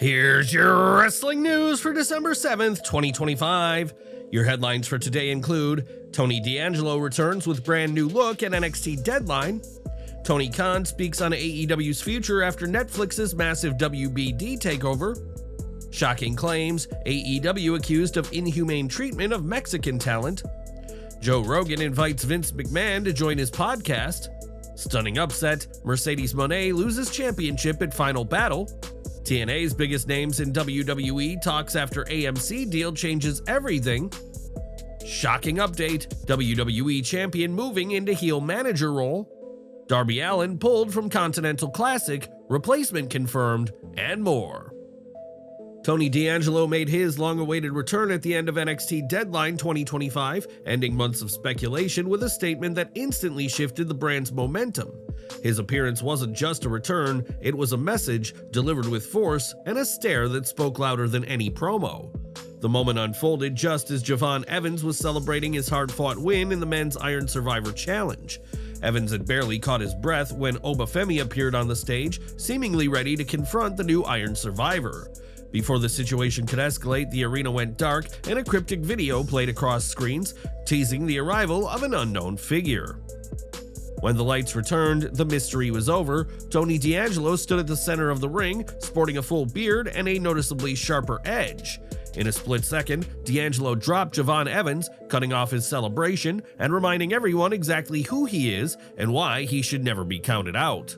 Here's your wrestling news for December 7th, 2025. Your headlines for today include Tony D'Angelo returns with brand new look at NXT Deadline. Tony Khan speaks on AEW's future after Netflix's massive WBD takeover. Shocking claims, AEW accused of inhumane treatment of Mexican talent. Joe Rogan invites Vince McMahon to join his podcast. Stunning upset, Mercedes Moné loses championship at Final Battle. TNA's biggest names in WWE talks after AMC deal changes everything. Shocking update, WWE champion moving into heel manager role. Darby Allin pulled from Continental Classic, replacement confirmed, and more. Tony D'Angelo made his long-awaited return at the end of NXT Deadline 2025, ending months of speculation with a statement that instantly shifted the brand's momentum. His appearance wasn't just a return, it was a message delivered with force and a stare that spoke louder than any promo. The moment unfolded just as Javon Evans was celebrating his hard-fought win in the men's Iron Survivor Challenge. Evans had barely caught his breath when Oba Femi appeared on the stage, seemingly ready to confront the new Iron Survivor. Before the situation could escalate, the arena went dark and a cryptic video played across screens, teasing the arrival of an unknown figure. When the lights returned, the mystery was over. Tony D'Angelo stood at the center of the ring, sporting a full beard and a noticeably sharper edge. In a split second, D'Angelo dropped Javon Evans, cutting off his celebration and reminding everyone exactly who he is and why he should never be counted out.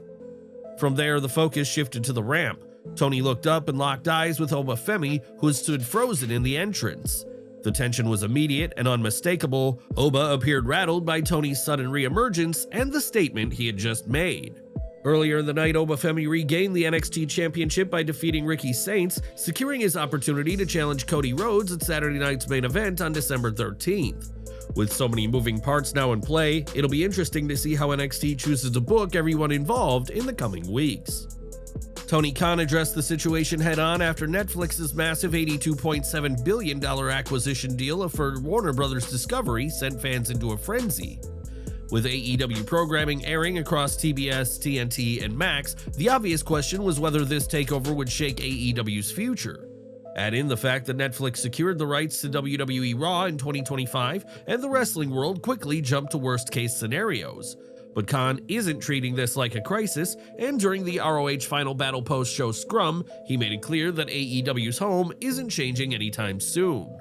From there, the focus shifted to the ramp. Tony looked up and locked eyes with Oba Femi, who stood frozen in the entrance. The tension was immediate and unmistakable. Oba appeared rattled by Tony's sudden reemergence and the statement he had just made. Earlier in the night, Oba Femi regained the NXT Championship by defeating Ricky Saints, securing his opportunity to challenge Cody Rhodes at Saturday night's main event on December 13th. With so many moving parts now in play, it'll be interesting to see how NXT chooses to book everyone involved in the coming weeks. Tony Khan addressed the situation head-on after Netflix's massive $82.7 billion acquisition deal for Warner Bros. Discovery sent fans into a frenzy. With AEW programming airing across TBS, TNT, and Max, the obvious question was whether this takeover would shake AEW's future. Add in the fact that Netflix secured the rights to WWE Raw in 2025, and the wrestling world quickly jumped to worst-case scenarios. But Khan isn't treating this like a crisis, and during the ROH Final Battle post-show scrum, he made it clear that AEW's home isn't changing anytime soon.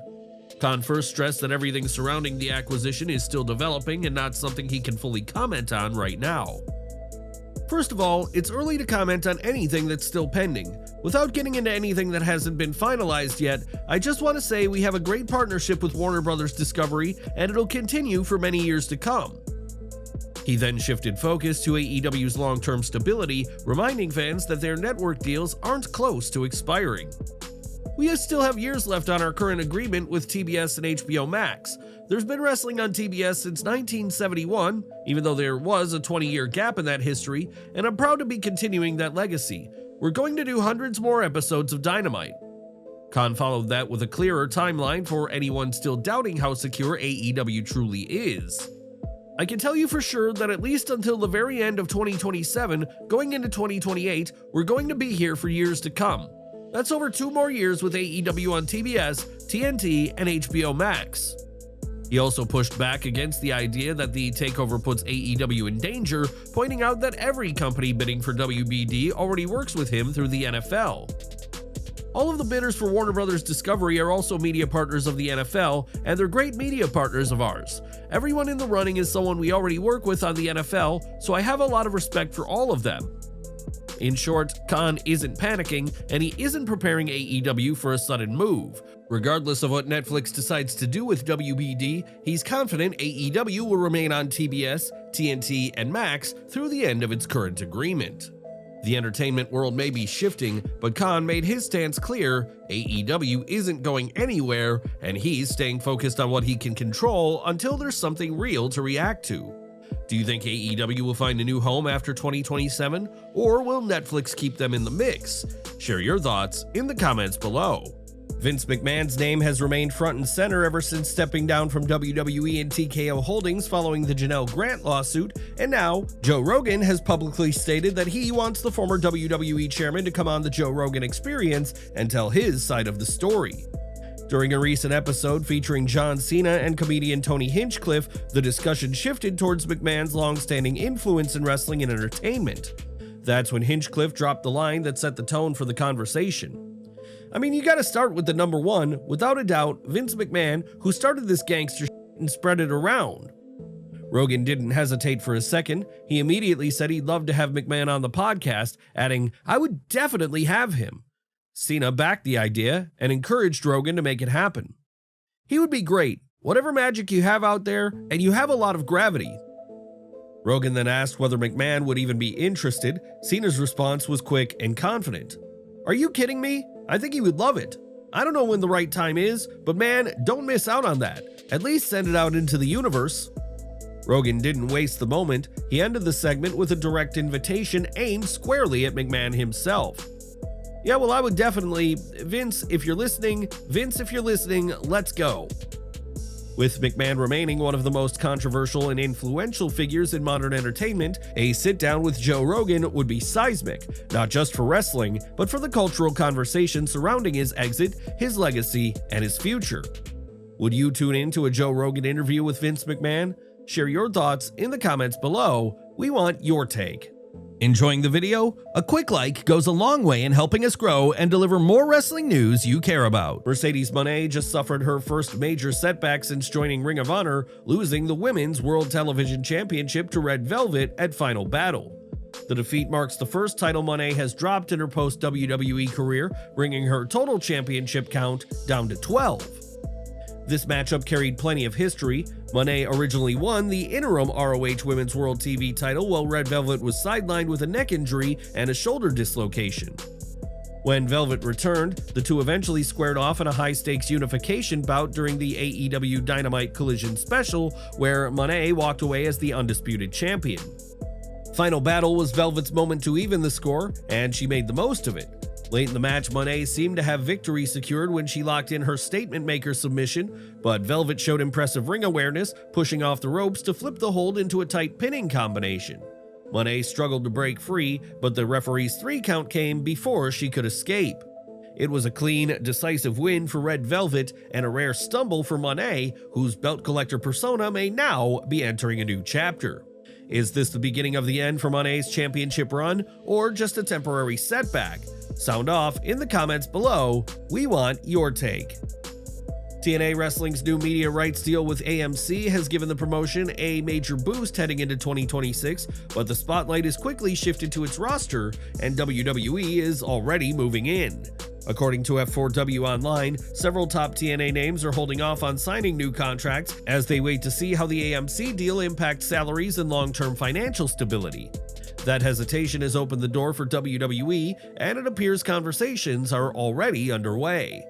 Khan first stressed that everything surrounding the acquisition is still developing and not something he can fully comment on right now. First of all, it's early to comment on anything that's still pending. Without getting into anything that hasn't been finalized yet, I just want to say we have a great partnership with Warner Bros. Discovery, and it'll continue for many years to come. He then shifted focus to AEW's long-term stability, reminding fans that their network deals aren't close to expiring. We still have years left on our current agreement with TBS and HBO Max. There's been wrestling on TBS since 1971, even though there was a 20-year gap in that history, and I'm proud to be continuing that legacy. We're going to do hundreds more episodes of Dynamite. Khan followed that with a clearer timeline for anyone still doubting how secure AEW truly is. I can tell you for sure that at least until the very end of 2027, going into 2028, we're going to be here for years to come. That's over 2 more years with AEW on TBS, TNT, and HBO Max. He also pushed back against the idea that the takeover puts AEW in danger, pointing out that every company bidding for WBD already works with him through the NFL. All of the bidders for Warner Bros. Discovery are also media partners of the NFL, and they're great media partners of ours. Everyone in the running is someone we already work with on the NFL, so I have a lot of respect for all of them. In short, Khan isn't panicking, and he isn't preparing AEW for a sudden move. Regardless of what Netflix decides to do with WBD, he's confident AEW will remain on TBS, TNT, and Max through the end of its current agreement. The entertainment world may be shifting, but Khan made his stance clear: AEW isn't going anywhere, and he's staying focused on what he can control until there's something real to react to. Do you think AEW will find a new home after 2027, or will Netflix keep them in the mix? Share your thoughts in the comments below. Vince McMahon's name has remained front and center ever since stepping down from WWE and TKO Holdings following the Janelle Grant lawsuit, and now Joe Rogan has publicly stated that he wants the former WWE chairman to come on the Joe Rogan Experience and tell his side of the story. During a recent episode featuring John Cena and comedian Tony Hinchcliffe, the discussion shifted towards McMahon's long-standing influence in wrestling and entertainment. That's when Hinchcliffe dropped the line that set the tone for the conversation. I mean, you gotta start with the number one, without a doubt, Vince McMahon, who started this gangster shit and spread it around. Rogan didn't hesitate for a second. He immediately said he'd love to have McMahon on the podcast, adding, "I would definitely have him." Cena backed the idea and encouraged Rogan to make it happen. "He would be great, whatever magic you have out there, and you have a lot of gravity." Rogan then asked whether McMahon would even be interested. Cena's response was quick and confident. "Are you kidding me? I think he would love it. I don't know when the right time is, but man, don't miss out on that. At least send it out into the universe." Rogan didn't waste the moment. He ended the segment with a direct invitation aimed squarely at McMahon himself. "Yeah, well, I would definitely, Vince, if you're listening, let's go." With McMahon remaining one of the most controversial and influential figures in modern entertainment, a sit-down with Joe Rogan would be seismic, not just for wrestling, but for the cultural conversation surrounding his exit, his legacy, and his future. Would you tune in to a Joe Rogan interview with Vince McMahon? Share your thoughts in the comments below. We want your take. Enjoying the video? A quick like goes a long way in helping us grow and deliver more wrestling news you care about. Mercedes Moné just suffered her first major setback since joining Ring of Honor, losing the Women's World Television Championship to Red Velvet at Final Battle. The defeat marks the first title Moné has dropped in her post-WWE career, bringing her total championship count down to 12. This matchup carried plenty of history. Moné originally won the interim ROH Women's World TV title while Red Velvet was sidelined with a neck injury and a shoulder dislocation. When Velvet returned, the two eventually squared off in a high-stakes unification bout during the AEW Dynamite Collision Special, where Moné walked away as the undisputed champion. Final Battle was Velvet's moment to even the score, and she made the most of it. Late in the match, Moné seemed to have victory secured when she locked in her statement maker submission, but Velvet showed impressive ring awareness, pushing off the ropes to flip the hold into a tight pinning combination. Moné struggled to break free, but the referee's 3 count came before she could escape. It was a clean, decisive win for Red Velvet and a rare stumble for Moné, whose belt collector persona may now be entering a new chapter. Is this the beginning of the end for Moné's championship run, or just a temporary setback? Sound off in the comments below. We want your take. TNA Wrestling's new media rights deal with AMC has given the promotion a major boost heading into 2026, but the spotlight is quickly shifted to its roster, and WWE is already moving in. According to F4W Online, several top TNA names are holding off on signing new contracts as they wait to see how the AMC deal impacts salaries and long-term financial stability. That hesitation has opened the door for WWE, and it appears conversations are already underway.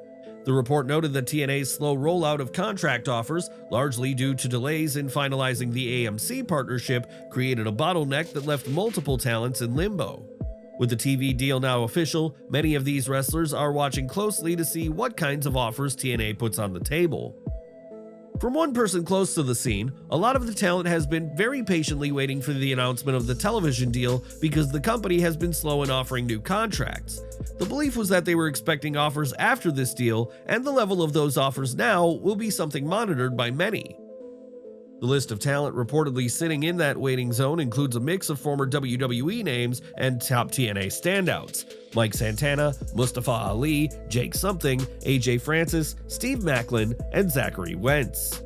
The report noted that TNA's slow rollout of contract offers, largely due to delays in finalizing the AMC partnership, created a bottleneck that left multiple talents in limbo. With the TV deal now official, many of these wrestlers are watching closely to see what kinds of offers TNA puts on the table. From one person close to the scene, a lot of the talent has been very patiently waiting for the announcement of the television deal because the company has been slow in offering new contracts. The belief was that they were expecting offers after this deal, and the level of those offers now will be something monitored by many. The list of talent reportedly sitting in that waiting zone includes a mix of former WWE names and top TNA standouts: Mike Santana, Mustafa Ali, Jake Something, AJ Francis, Steve Maclin, and Zachary Wentz.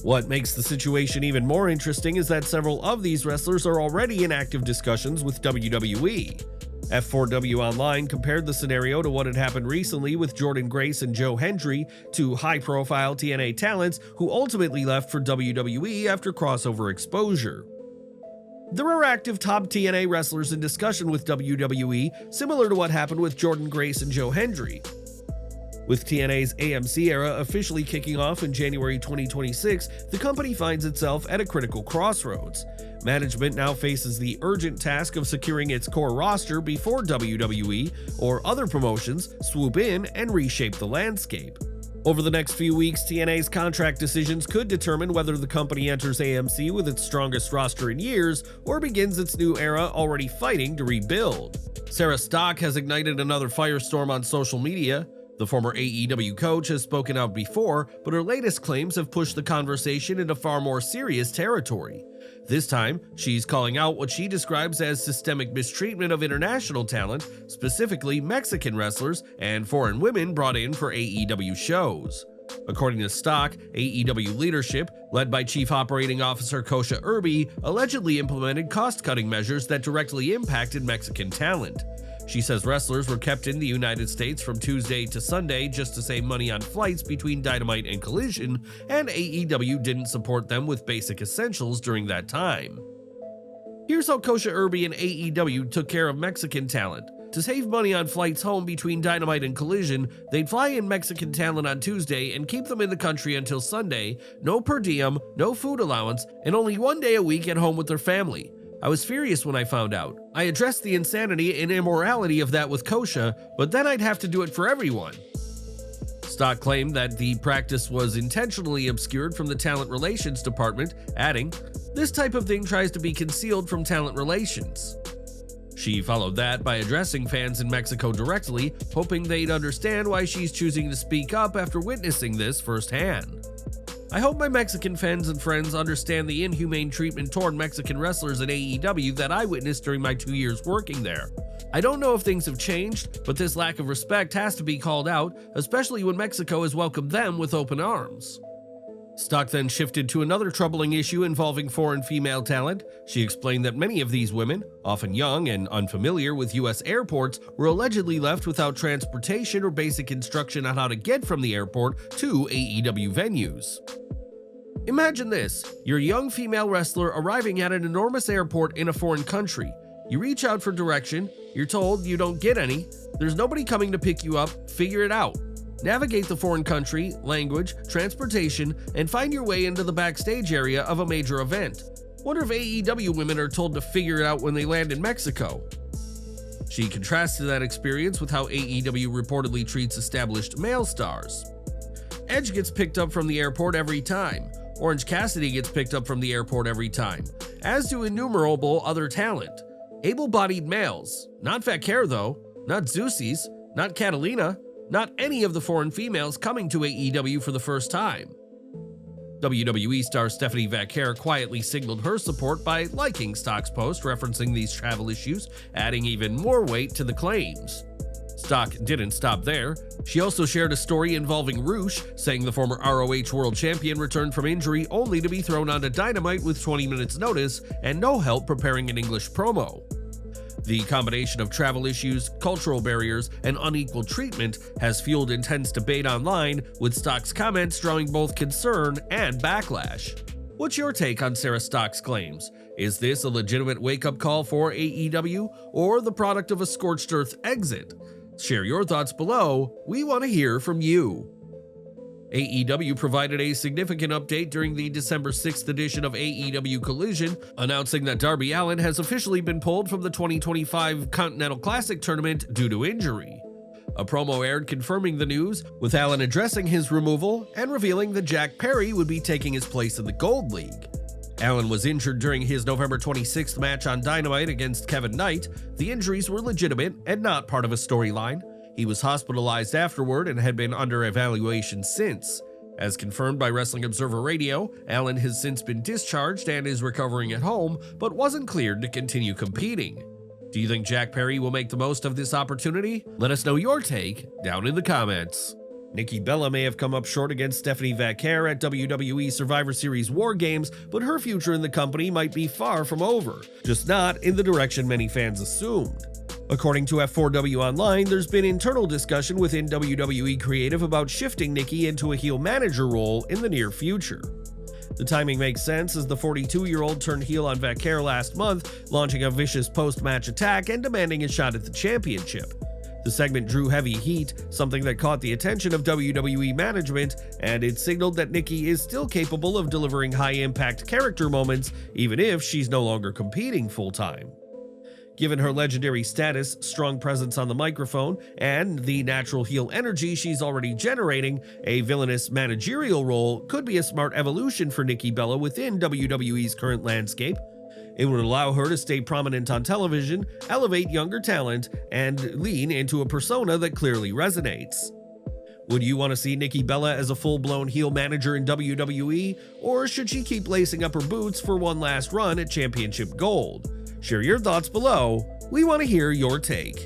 What makes the situation even more interesting is that several of these wrestlers are already in active discussions with WWE. F4W Online compared the scenario to what had happened recently with Jordynne Grace and Joe Hendry, two high-profile TNA talents who ultimately left for WWE after crossover exposure. There are active top TNA wrestlers in discussion with WWE, similar to what happened with Jordynne Grace and Joe Hendry. With TNA's AMC era officially kicking off in January 2026, the company finds itself at a critical crossroads. Management now faces the urgent task of securing its core roster before WWE or other promotions swoop in and reshape the landscape. Over the next few weeks, TNA's contract decisions could determine whether the company enters AMC with its strongest roster in years or begins its new era already fighting to rebuild. Sarah Stock has ignited another firestorm on social media. The former AEW coach has spoken out before, but her latest claims have pushed the conversation into far more serious territory. This time, she's calling out what she describes as systemic mistreatment of international talent, specifically Mexican wrestlers and foreign women brought in for AEW shows. According to Stock, AEW leadership, led by Chief Operating Officer Kosha Irby, allegedly implemented cost-cutting measures that directly impacted Mexican talent. She says wrestlers were kept in the United States from Tuesday to Sunday just to save money on flights between Dynamite and Collision, and AEW didn't support them with basic essentials during that time. Here's how Kosha Irby and AEW took care of Mexican talent. To save money on flights home between Dynamite and Collision, they'd fly in Mexican talent on Tuesday and keep them in the country until Sunday, no per diem, no food allowance, and only one day a week at home with their family. I was furious when I found out. I addressed the insanity and immorality of that with Kosha, but then I'd have to do it for everyone. Stock claimed that the practice was intentionally obscured from the talent relations department, adding, "This type of thing tries to be concealed from talent relations." She followed that by addressing fans in Mexico directly, hoping they'd understand why she's choosing to speak up after witnessing this firsthand. "I hope my Mexican fans and friends understand the inhumane treatment toward Mexican wrestlers in AEW that I witnessed during my 2 years working there. I don't know if things have changed, but this lack of respect has to be called out, especially when Mexico has welcomed them with open arms." Stock then shifted to another troubling issue involving foreign female talent. She explained that many of these women, often young and unfamiliar with US airports, were allegedly left without transportation or basic instruction on how to get from the airport to AEW venues. Imagine this: you're a young female wrestler arriving at an enormous airport in a foreign country. You reach out for direction, you're told you don't get any, there's nobody coming to pick you up, figure it out. Navigate the foreign country, language, transportation, and find your way into the backstage area of a major event. Wonder if AEW women are told to figure it out when they land in Mexico. She contrasted that experience with how AEW reportedly treats established male stars. Edge gets picked up from the airport every time. Orange Cassidy gets picked up from the airport every time, as do innumerable other talent. Able-bodied males, not Vaquer though, not Zeusis, not Catalina, not any of the foreign females coming to AEW for the first time. WWE star Stephanie Vaquer quietly signaled her support by liking Stock's post referencing these travel issues, adding even more weight to the claims. Stock didn't stop there. She also shared a story involving Roosh, saying the former ROH World Champion returned from injury only to be thrown onto Dynamite with 20 minutes notice and no help preparing an English promo. The combination of travel issues, cultural barriers, and unequal treatment has fueled intense debate online, with Stock's comments drawing both concern and backlash. What's your take on Sarah Stock's claims? Is this a legitimate wake-up call for AEW, or the product of a scorched earth exit? Share your thoughts below. We want to hear from you. AEW provided a significant update during the December 6th edition of AEW Collision, announcing that Darby Allin has officially been pulled from the 2025 Continental Classic tournament due to injury. A promo aired confirming the news, with Allin addressing his removal and revealing that Jack Perry would be taking his place in the Gold League. Allin was injured during his November 26th match on Dynamite against Kevin Knight. The injuries were legitimate and not part of a storyline. He was hospitalized afterward and had been under evaluation since. As confirmed by Wrestling Observer Radio, Allin has since been discharged and is recovering at home, but wasn't cleared to continue competing. Do you think Jack Perry will make the most of this opportunity? Let us know your take down in the comments. Nikki Bella may have come up short against Stephanie Vaquer at WWE Survivor Series War Games, but her future in the company might be far from over, just not in the direction many fans assumed. According to F4W Online, there's been internal discussion within WWE Creative about shifting Nikki into a heel manager role in the near future. The timing makes sense as the 42-year-old turned heel on Vaquer last month, launching a vicious post-match attack and demanding a shot at the championship. The segment drew heavy heat, something that caught the attention of WWE management, and it signaled that Nikki is still capable of delivering high-impact character moments even if she's no longer competing full-time. Given her legendary status, strong presence on the microphone, and the natural heel energy she's already generating, a villainous managerial role could be a smart evolution for Nikki Bella within WWE's current landscape. It would allow her to stay prominent on television, elevate younger talent, and lean into a persona that clearly resonates. Would you want to see Nikki Bella as a full-blown heel manager in WWE, or should she keep lacing up her boots for one last run at Championship Gold? Share your thoughts below. We want to hear your take.